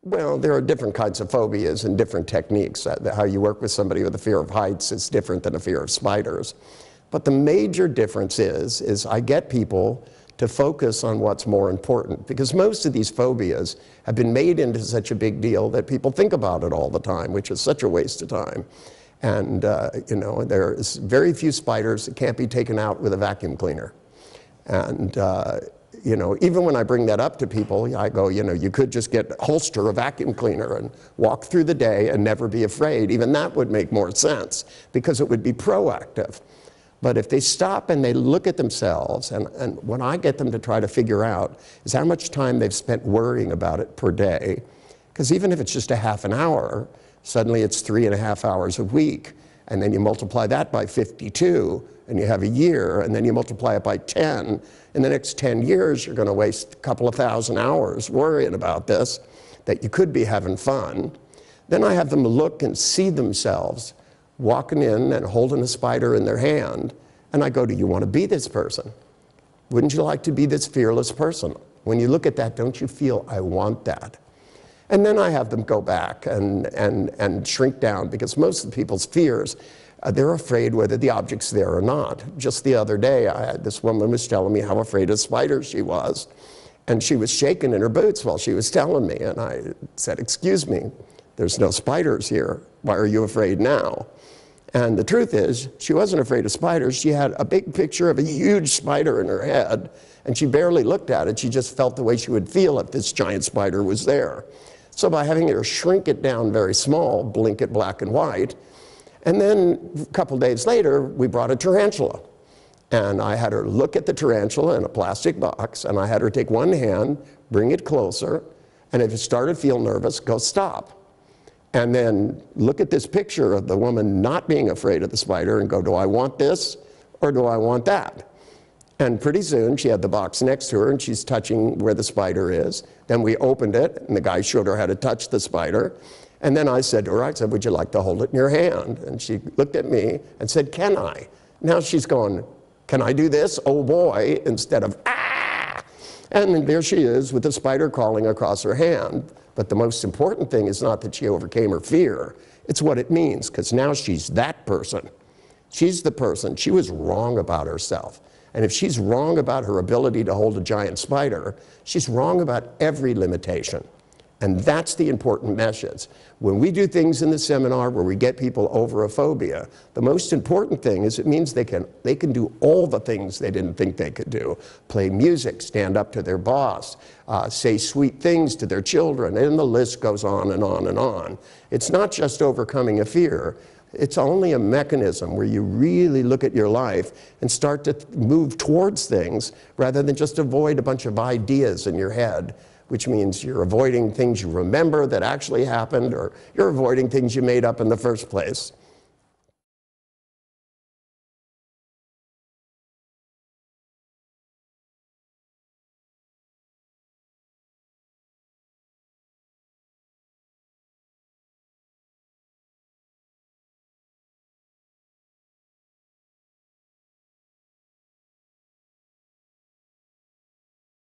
Well, there are different kinds of phobias and different techniques. How you work with somebody with a fear of heights is different than a fear of spiders. But the major difference is I get people to focus on what's more important, because most of these phobias have been made into such a big deal that people think about it all the time, which is such a waste of time. And you know, there's very few spiders that can't be taken out with a vacuum cleaner. And you know, even when I bring that up to people, I go, you know, you could just holster a vacuum cleaner and walk through the day and never be afraid. Even that would make more sense, because it would be proactive. But if they stop and they look at themselves, and what I get them to try to figure out is how much time they've spent worrying about it per day. Because even if it's just a half an hour, suddenly it's 3.5 hours a week. And then you multiply that by 52, and you have a year, and then you multiply it by 10. In the next 10 years, you're going to waste a couple of thousand hours worrying about this, that you could be having fun. Then I have them look and see themselves walking in and holding a spider in their hand, and I go, do you want to be this person? Wouldn't you like to be this fearless person? When you look at that, don't you feel, I want that? And then I have them go back and shrink down, because most of the people's fears, they're afraid whether the object's there or not. Just the other day, this woman was telling me how afraid of spiders she was, and she was shaking in her boots while she was telling me, and I said, excuse me, there's no spiders here. Why are you afraid now? And the truth is, she wasn't afraid of spiders. She had a big picture of a huge spider in her head, and she barely looked at it. She just felt the way she would feel if this giant spider was there. So by having her shrink it down very small, blink it black and white, and then a couple days later, we brought a tarantula. And I had her look at the tarantula in a plastic box, and I had her take one hand, bring it closer, and if it started to feel nervous, go stop. And then look at this picture of the woman not being afraid of the spider and go, do I want this or do I want that? And pretty soon she had the box next to her and she's touching where the spider is. Then we opened it and the guy showed her how to touch the spider. And then I said to her, I said, would you like to hold it in your hand? And she looked at me and said, can I? Now she's going, can I do this? Oh boy, instead of, ah! And there she is with the spider crawling across her hand. But the most important thing is not that she overcame her fear. It's what it means, because now she's that person. She's the person. She was wrong about herself. And if she's wrong about her ability to hold a giant spider, she's wrong about every limitation. And that's the important message. When we do things in the seminar where we get people over a phobia, the most important thing is it means they can do all the things they didn't think they could do. Play music, stand up to their boss, say sweet things to their children, and the list goes on and on and on. It's not just overcoming a fear. It's only a mechanism where you really look at your life and start to move towards things rather than just avoid a bunch of ideas in your head, which means you're avoiding things you remember that actually happened, or you're avoiding things you made up in the first place.